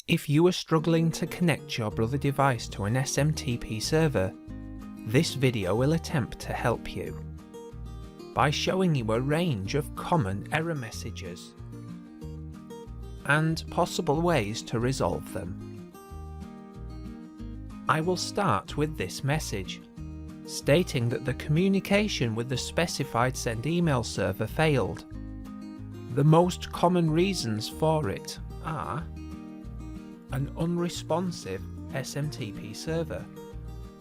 If you are struggling to connect your Brother device to an SMTP server, this video will attempt to help you by showing you a range of common error messages and possible ways to resolve them. I will start with this message, stating that the communication with the specified send email server failed. The most common reasons for it are an unresponsive SMTP server,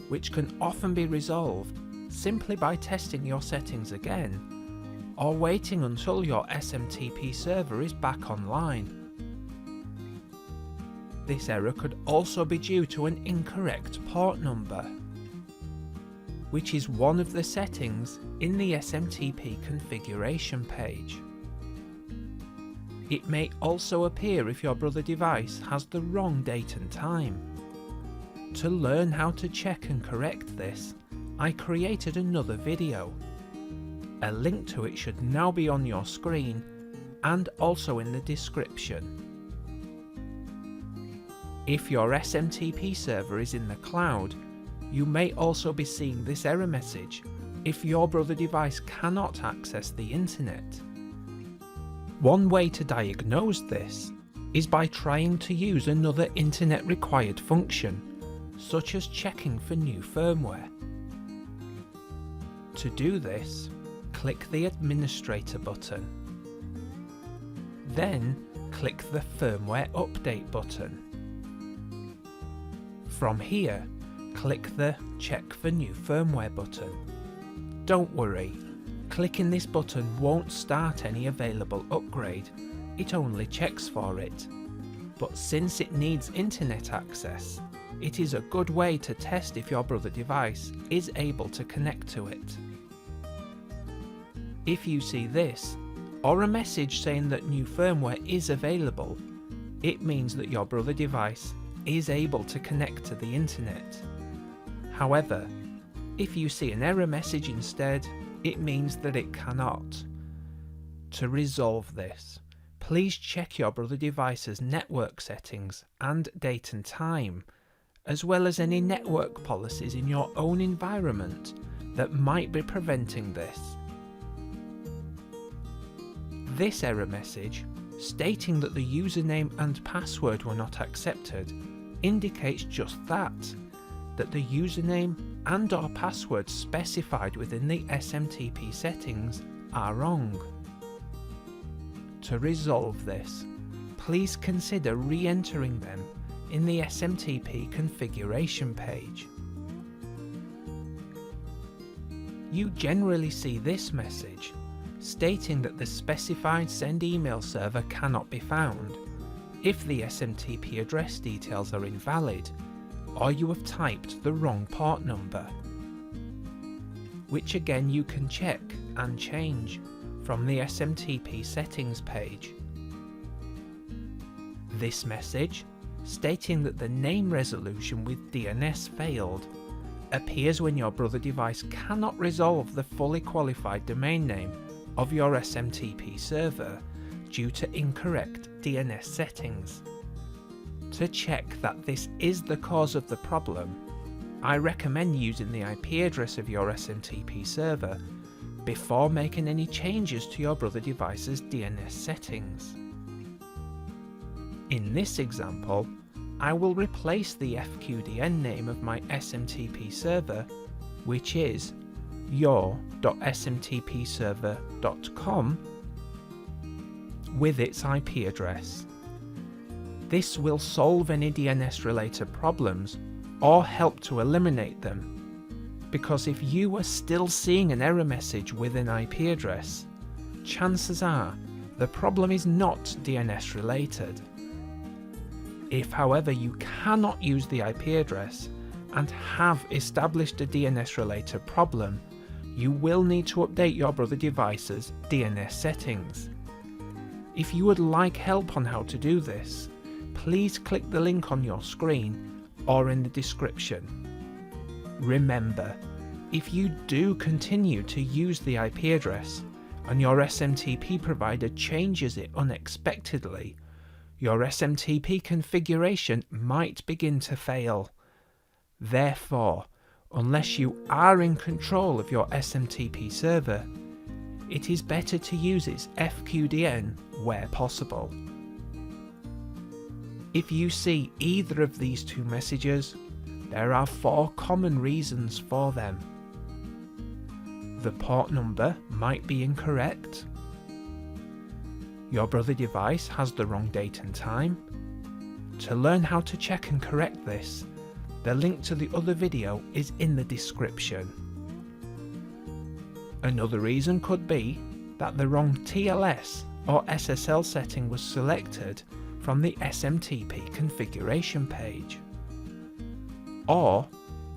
which can often be resolved simply by testing your settings again, or waiting until your SMTP server is back online. This error could also be due to an incorrect port number, which is one of the settings in the SMTP configuration page. It may also appear if your Brother device has the wrong date and time. To learn how to check and correct this, I created another video. A link to it should now be on your screen and also in the description. If your SMTP server is in the cloud, you may also be seeing this error message if your Brother device cannot access the internet. One way to diagnose this is by trying to use another internet required function, such as checking for new firmware. To do this, click the Administrator button. Then click the Firmware Update button. From here, click the Check for New Firmware button. Don't worry, clicking this button won't start any available upgrade, it only checks for it. But since it needs internet access, it is a good way to test if your Brother device is able to connect to it. If you see this, or a message saying that new firmware is available, it means that your Brother device is able to connect to the internet. However, if you see an error message instead, it means that it cannot. To resolve this, please check your Brother device's network settings and date and time, as well as any network policies in your own environment that might be preventing this. This error message, stating that the username and password were not accepted, indicates just that the username and or password specified within the SMTP settings are wrong. To resolve this, please consider re-entering them in the SMTP configuration page. You generally see this message, stating that the specified send email server cannot be found if the SMTP address details are invalid, or you have typed the wrong port number, which again you can check and change from the SMTP settings page. This message, stating that the name resolution with DNS failed, appears when your Brother device cannot resolve the fully qualified domain name of your SMTP server due to incorrect DNS settings. To check that this is the cause of the problem, I recommend using the IP address of your SMTP server before making any changes to your Brother device's DNS settings. In this example, I will replace the FQDN name of my SMTP server, which is your.smtpserver.com, with its IP address. This will solve any DNS related problems or help to eliminate them, because if you are still seeing an error message with an IP address, chances are the problem is not DNS related. If however you cannot use the IP address and have established a DNS related problem, you will need to update your Brother device's DNS settings. If you would like help on how to do this, please click the link on your screen or in the description. Remember, if you do continue to use the IP address and your SMTP provider changes it unexpectedly, your SMTP configuration might begin to fail. Therefore, unless you are in control of your SMTP server, it is better to use its FQDN where possible. If you see either of these two messages, there are 4 common reasons for them. The port number might be incorrect, your brother device has the wrong date and time. To learn how to check and correct this, the link to the other video is in the description. Another reason could be that the wrong TLS or SSL setting was selected from the SMTP configuration page. Or,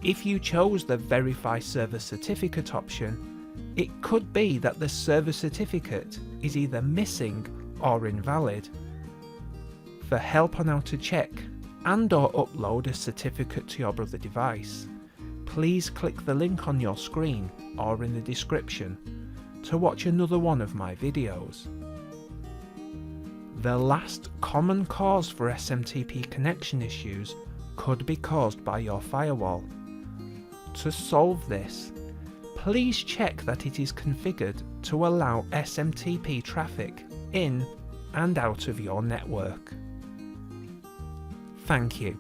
if you chose the Verify Server Certificate option, it could be that the server certificate is either missing or invalid. For help on how to check and/or upload a certificate to your brother device, please click the link on your screen or in the description to watch another one of my videos. The last common cause for SMTP connection issues could be caused by your firewall. To solve this, please check that it is configured to allow SMTP traffic in and out of your network. Thank you.